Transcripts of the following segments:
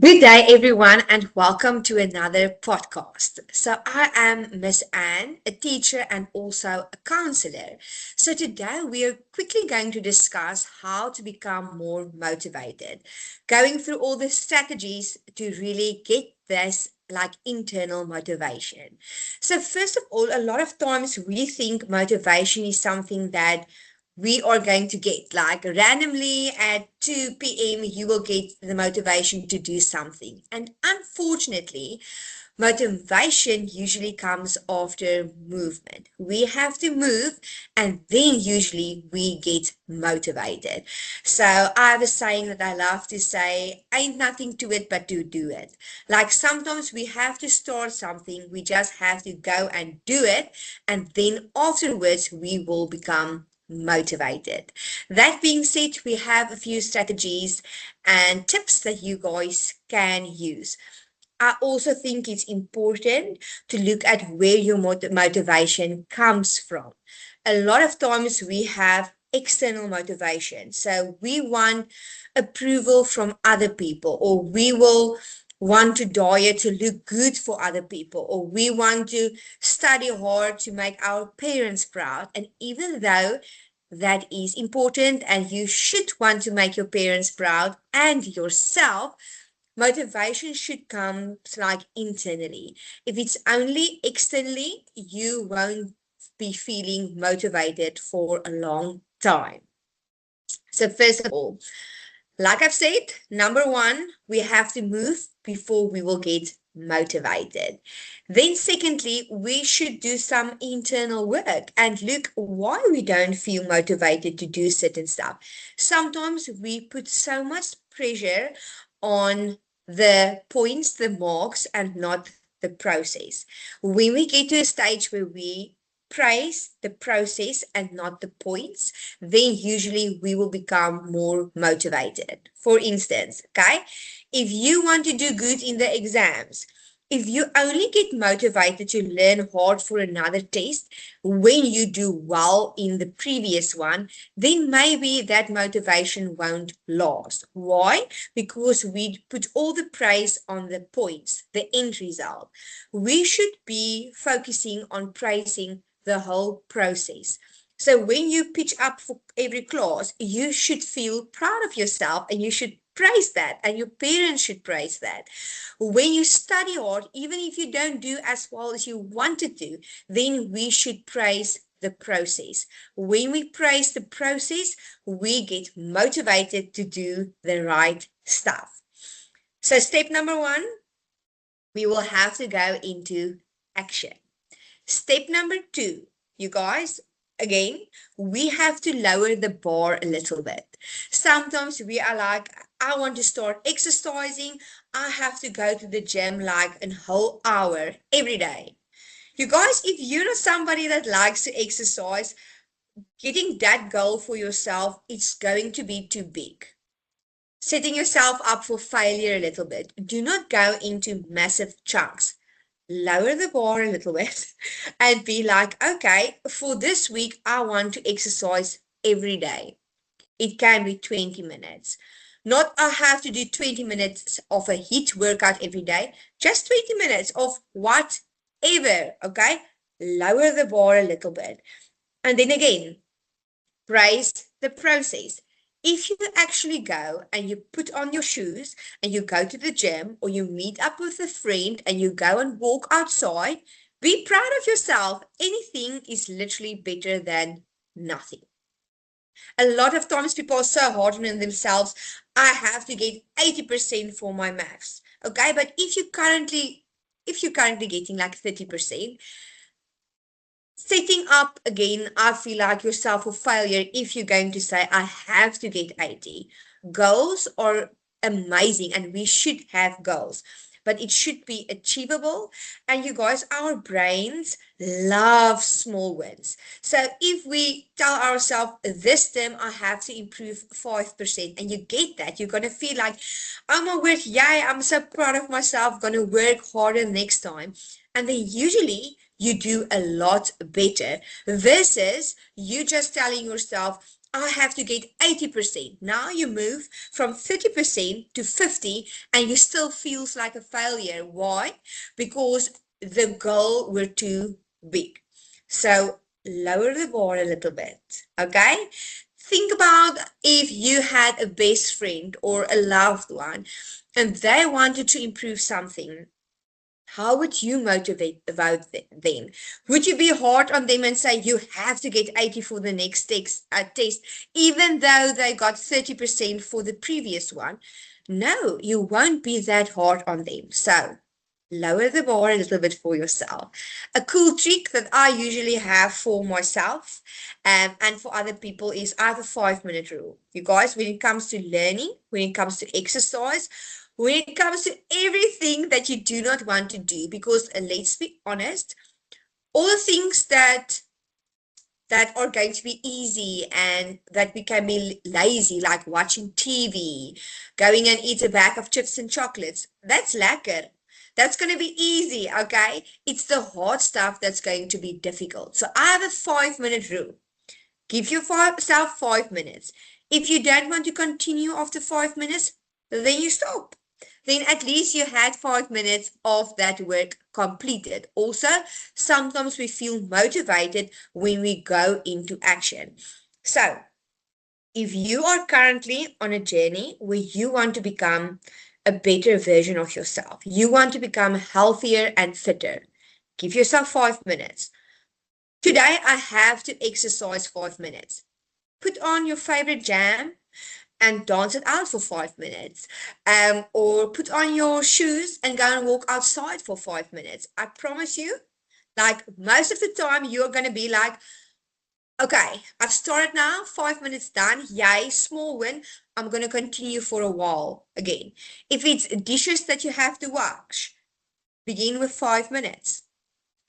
Good day, everyone, and welcome to another podcast. So, I am Miss Anne, a teacher and also a counselor. So, today we are quickly going to discuss how to become more motivated, going through all the strategies to really get this like internal motivation. So, first of all, a lot of times we think motivation is something that we are going to get like randomly at 2 p.m. you will get the motivation to do something, and unfortunately motivation usually comes after movement. We have to move and then usually we get motivated. So I have a saying that I love to say, ain't nothing to it but to do it. Like sometimes we have to start something, we just have to go and do it, and then afterwards we will become motivated. That being said, we have a few strategies and tips that you guys can use. I also think it's important to look at where your motivation comes from. A lot of times we have external motivation. So we want approval from other people, or we will want to diet to look good for other people, or we want to study hard to make our parents proud. And even though that is important and you should want to make your parents proud and yourself, motivation should come like internally. If it's only externally, you won't be feeling motivated for a long time. So, first of all, like I've said, number one, we have to move before we will get motivated. Then, secondly, we should do some internal work and look why we don't feel motivated to do certain stuff. Sometimes we put so much pressure on the points, the marks, and not the process. When we get to a stage where we praise the process and not the points, then usually we will become more motivated. For instance, okay, if you want to do good in the exams, if you only get motivated to learn hard for another test when you do well in the previous one, then maybe that motivation won't last. Why? Because we put all the praise on the points, the end result. We should be focusing on praising the whole process. So when you pitch up for every class, you should feel proud of yourself and you should praise that, and your parents should praise that. When you study hard, even if you don't do as well as you wanted to, then we should praise the process. When we praise the process, we get motivated to do the right stuff. So, step number one, we will have to go into action. Step number two, you guys, again, we have to lower the bar a little bit. Sometimes we are like, I want to start exercising. I have to go to the gym like a whole hour every day. You guys, if you're not somebody that likes to exercise, getting that goal for yourself, it's going to be too big. Setting yourself up for failure a little bit. Do not go into massive chunks. Lower the bar a little bit and be like, okay, for this week, I want to exercise every day. It can be 20 minutes. Not I have to do 20 minutes of a HIIT workout every day, just 20 minutes of whatever, okay? Lower the bar a little bit. And then again, praise the process. If you actually go and you put on your shoes and you go to the gym, or you meet up with a friend and you go and walk outside, be proud of yourself. Anything is literally better than nothing. A lot of times people are so hard on themselves. I have to get 80% for my maths. Okay, but if you're currently getting like 30%, setting up again, I feel like yourself for failure if you're going to say, I have to get 80. Goals are amazing and we should have goals, but it should be achievable. And you guys, our brains love small wins. So if we tell ourselves this term, I have to improve 5%, and you get that, you're going to feel like, I'm going to work, yay, I'm so proud of myself, going to work harder next time. And then usually you do a lot better versus you just telling yourself, I have to get 80%. Now you move from 30% to 50 and you still feels like a failure. Why? Because the goal were too big. So lower the bar a little bit, okay? Think about if you had a best friend or a loved one and they wanted to improve something. How would you motivate about them? Would you be hard on them and say you have to get 80 for the next test, even though they got 30% for the previous one? No, you won't be that hard on them. So lower the bar a little bit for yourself. A cool trick that I usually have for myself and for other people is I have a 5 minute rule. You guys, when it comes to learning, when it comes to exercise, when it comes to everything that you do not want to do, because let's be honest, all the things that are going to be easy and that we can be lazy, like watching TV, going and eat a bag of chips and chocolates. That's lekker. That's going to be easy, okay? It's the hard stuff that's going to be difficult. So I have a 5 minute rule. Give yourself 5 minutes. If you don't want to continue after 5 minutes, then you stop. Then at least you had 5 minutes of that work completed. Also, sometimes we feel motivated when we go into action. So, if you are currently on a journey where you want to become a better version of yourself, you want to become healthier and fitter, give yourself 5 minutes. Today, I have to exercise 5 minutes. Put on your favorite jam and dance it out for 5 minutes. Or put on your shoes and go and walk outside for 5 minutes. I promise you, like most of the time, you're going to be like, okay, I've started now, 5 minutes done. Yay, small win. I'm going to continue for a while again. If it's dishes that you have to wash, begin with 5 minutes.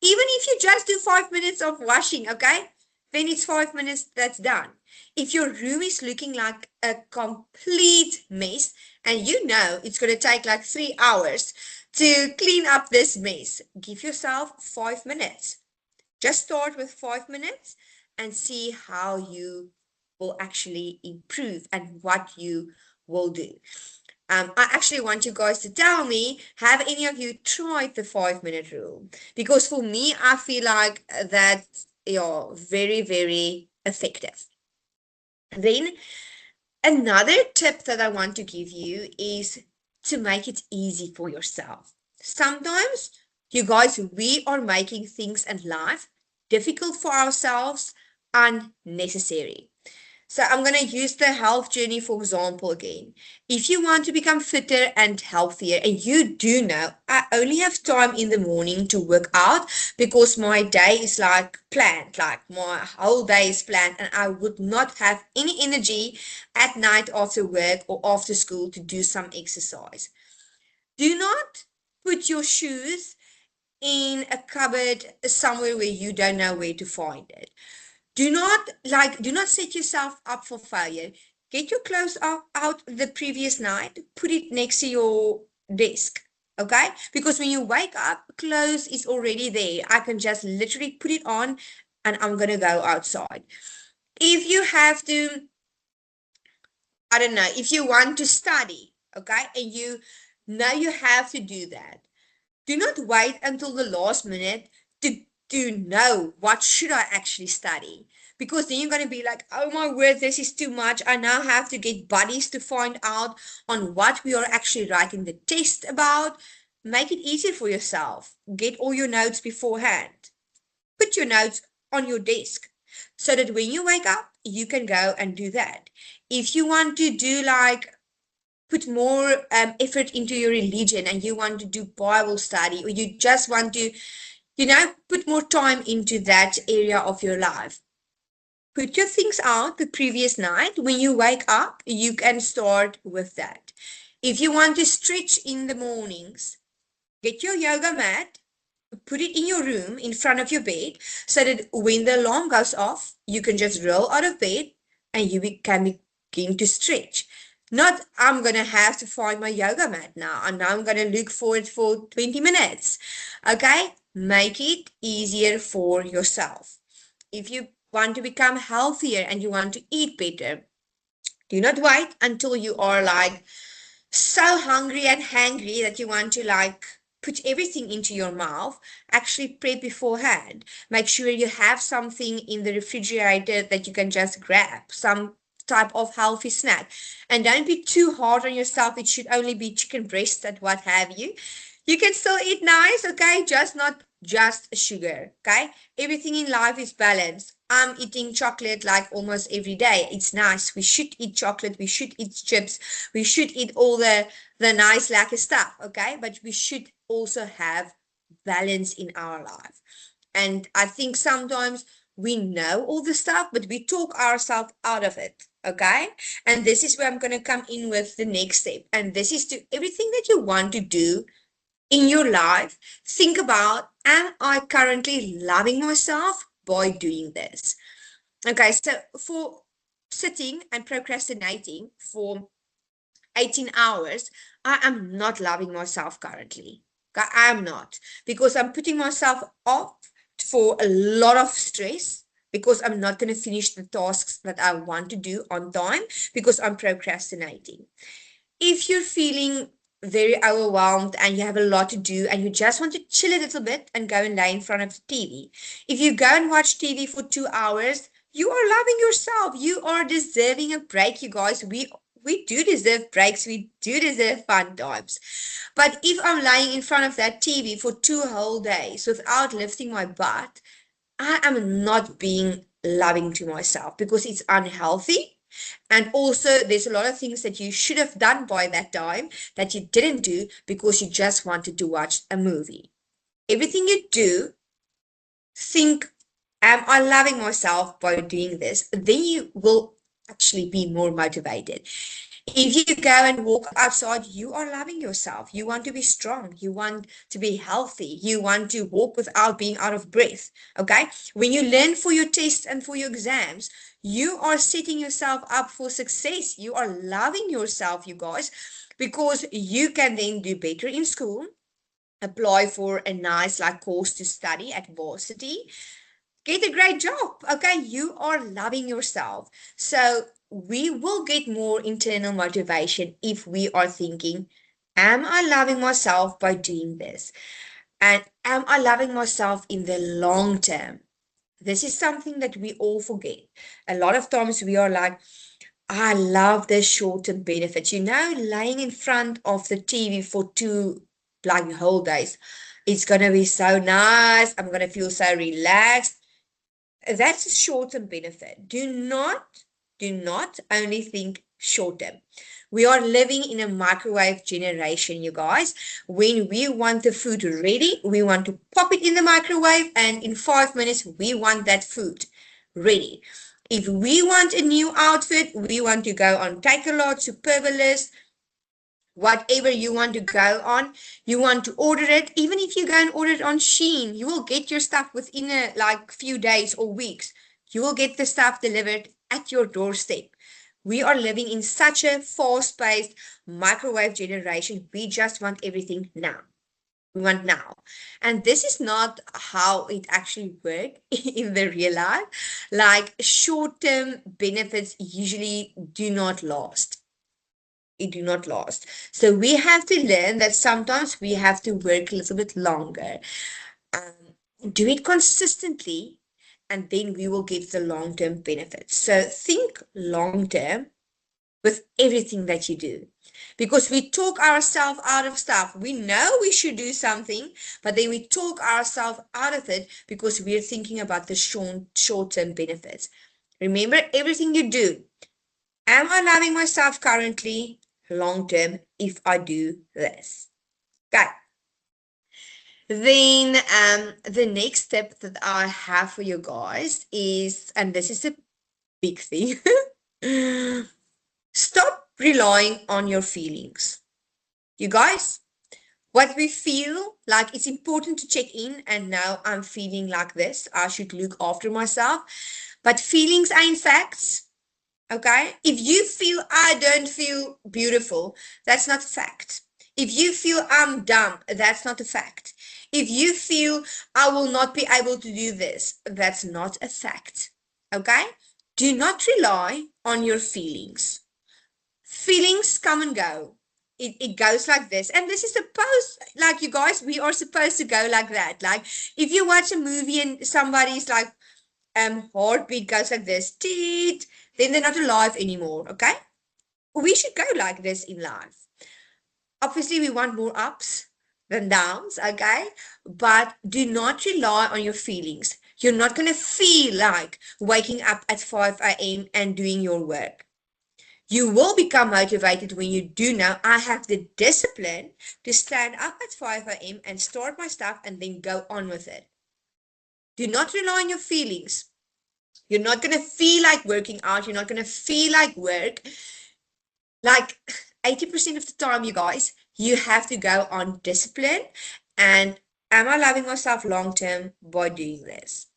Even if you just do 5 minutes of washing, okay? Then it's 5 minutes that's done. If your room is looking like a complete mess and you know it's going to take like 3 hours to clean up this mess, give yourself 5 minutes. Just start with 5 minutes and see how you will actually improve and what you will do. I actually want you guys to tell me, have any of you tried the 5 minute rule? Because for me, I feel like that's very, very effective. Then another tip that I want to give you is to make it easy for yourself. Sometimes, you guys, we are making things in life difficult for ourselves, unnecessary. So I'm going to use the health journey for example again. If you want to become fitter and healthier, and you do know, I only have time in the morning to work out because my day is like planned, like my whole day is planned, and I would not have any energy at night after work or after school to do some exercise. Do not put your shoes in a cupboard somewhere where you don't know where to find it. Do not set yourself up for failure. Get your clothes out the previous night, put it next to your desk, okay? Because when you wake up, clothes is already there. I can just literally put it on and I'm gonna go outside. If you have to, I don't know, if you want to study, okay, and you know you have to do that, do not wait until the last minute to know what should I actually study, because then you're going to be like, oh my word, this is too much. I now have to get buddies to find out on what we are actually writing the test about. Make it easier for yourself. Get all your notes beforehand. Put your notes on your desk so that when you wake up you can go and do that. If you want to do like put more effort into your religion and you want to do Bible study, or you just want to, put more time into that area of your life, put your things out the previous night. When you wake up, you can start with that. If you want to stretch in the mornings, get your yoga mat, put it in your room in front of your bed so that when the alarm goes off, you can just roll out of bed and you can begin to stretch. Not, I'm going to have to find my yoga mat now and now I'm going to look for it for 20 minutes. Okay? Make it easier for yourself. If you want to become healthier and you want to eat better, do not wait until you are like so hungry and hangry that you want to like put everything into your mouth. Actually prep beforehand. Make sure you have something in the refrigerator that you can just grab, some type of healthy snack. And don't be too hard on yourself. It should only be chicken breast and what have you. You can still eat nice, okay, just not just sugar, okay. Everything in life is balanced. I'm eating chocolate like almost every day. It's nice. We should eat chocolate, we should eat chips, we should eat all the nice lacquer stuff, okay, but we should also have balance in our life. And I think sometimes we know all the stuff, but we talk ourselves out of it, okay. And this is where I'm going to come in with the next step, and this is to everything that you want to do in your life, think about, am I currently loving myself by doing this? Okay, so for sitting and procrastinating for 18 hours, I am not loving myself currently. Okay, I am not, because I'm putting myself off for a lot of stress, because I'm not going to finish the tasks that I want to do on time because I'm procrastinating. If you're feeling very overwhelmed and you have a lot to do and you just want to chill a little bit and go and lay in front of the TV, if you go and watch TV for 2 hours, you are loving yourself. You are deserving a break, you guys. We do deserve breaks. We do deserve fun times. But if I'm lying in front of that TV for 2 whole days without lifting my butt, I am not being loving to myself because it's unhealthy. And also, there's a lot of things that you should have done by that time that you didn't do because you just wanted to watch a movie. Everything you do, think, am I loving myself by doing this? Then you will actually be more motivated. If you go and walk outside, you are loving yourself. You want to be strong. You want to be healthy. You want to walk without being out of breath. Okay. When you learn for your tests and for your exams, you are setting yourself up for success. You are loving yourself, you guys, because you can then do better in school, apply for a nice like course to study at varsity, get a great job. Okay, you are loving yourself. So we will get more internal motivation if we are thinking, am I loving myself by doing this? And am I loving myself in the long term? This is something that we all forget. A lot of times we are like, I love the short-term benefits. Laying in front of the TV for two like whole days. It's gonna be so nice. I'm gonna feel so relaxed. That's a short-term benefit. Do not only think short-term. We are living in a microwave generation, you guys. When we want the food ready, we want to pop it in the microwave, and in 5 minutes, we want that food ready. If we want a new outfit, we want to go on Takealot, Superbalist, whatever you want to go on, you want to order it. Even if you go and order it on Shein, you will get your stuff within a like few days or weeks. You will get the stuff delivered at your doorstep. We are living in such a fast-paced microwave generation. We just want everything now. We want now. And this is not how it actually works in the real life. Like short-term benefits usually do not last. It do not last. So we have to learn that sometimes we have to work a little bit longer. Do it consistently, and then we will get the long-term benefits. So think long-term with everything that you do. Because we talk ourselves out of stuff. We know we should do something, but then we talk ourselves out of it because we're thinking about the short-term benefits. Remember, everything you do. Am I loving myself currently? Long term, if I do this. Okay. Then the next step that I have for you guys is, and this is a big thing, stop relying on your feelings. You guys, what we feel like it's important to check in, and now I'm feeling like this. I should look after myself. But feelings ain't facts. Okay? If you feel I don't feel beautiful, that's not a fact. If you feel I'm dumb, that's not a fact. If you feel I will not be able to do this, that's not a fact. Okay? Do not rely on your feelings. Feelings come and go. It goes like this. And this is supposed, like you guys, we are supposed to go like that. Like if you watch a movie and somebody's like heartbeat goes like this, teet, then they're not alive anymore. Okay? We should go like this in life. Obviously, we want more ups than downs, okay? But do not rely on your feelings. You're not going to feel like waking up at 5 a.m. and doing your work. You will become motivated when you do know I have the discipline to stand up at 5 a.m. and start my stuff and then go on with it. Do not rely on your feelings. You're not going to feel like working out. You're not going to feel like work. Like 80% of the time, you guys, you have to go on discipline. And am I loving myself long term by doing this?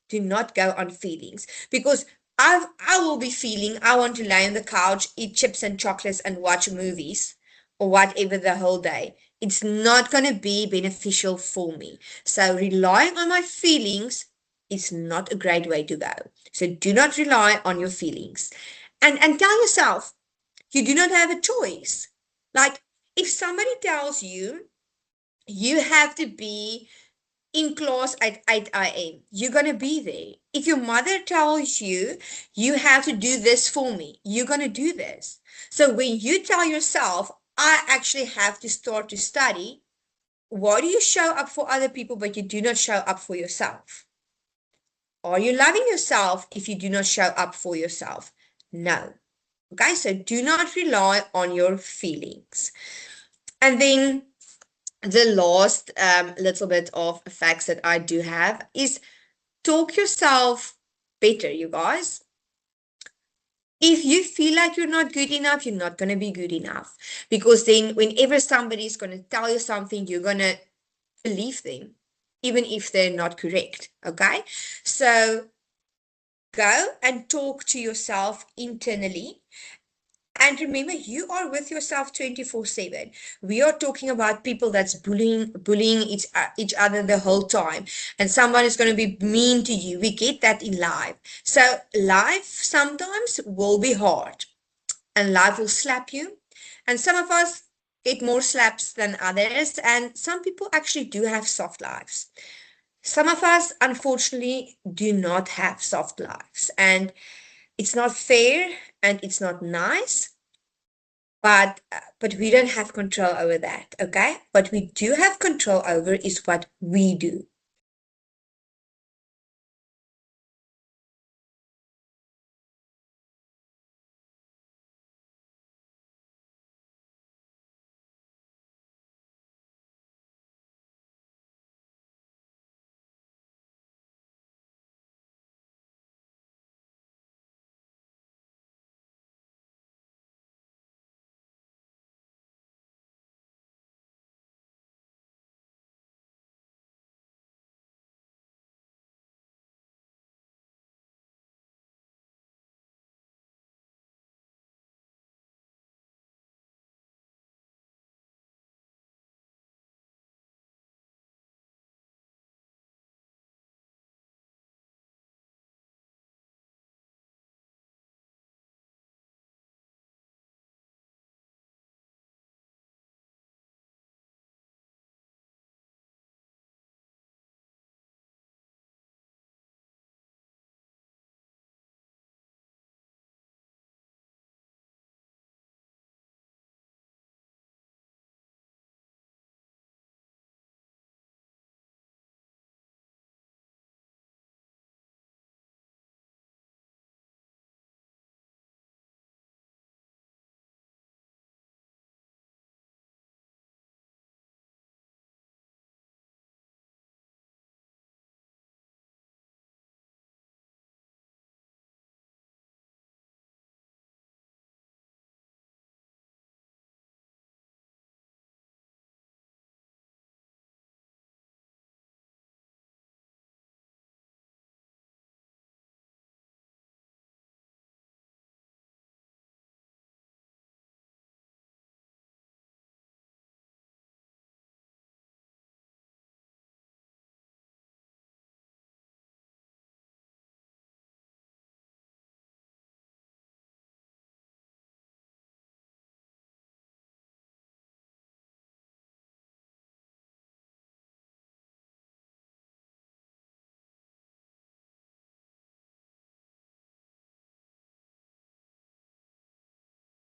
Do not go on feelings because I will be feeling I want to lay on the couch, eat chips and chocolates, and watch movies or whatever the whole day. It's not going to be beneficial for me. So relying on my feelings is not a great way to go. So do not rely on your feelings. And tell yourself, you do not have a choice. Like if somebody tells you you have to be in class at 8 a.m., you're going to be there. If your mother tells you you have to do this for me, you're going to do this. So when you tell yourself, I actually have to start to study, why do you show up for other people but you do not show up for yourself? Are you loving yourself if you do not show up for yourself? No. Okay, so do not rely on your feelings. And then the last little bit of facts that I do have is talk yourself better, you guys. If you feel like you're not good enough, you're not going to be good enough. Because then, whenever somebody's going to tell you something, you're going to believe them, even if they're not correct. Okay, so go and talk to yourself internally. And remember, you are with yourself 24/7. We are talking about people that's bullying each other the whole time. And someone is going to be mean to you. We get that in life. So life sometimes will be hard. And life will slap you. And some of us get more slaps than others. And some people actually do have soft lives. Some of us, unfortunately, do not have soft lives. And it's not fair and it's not nice, but we don't have control over that. Okay, what we do have control over is what we do.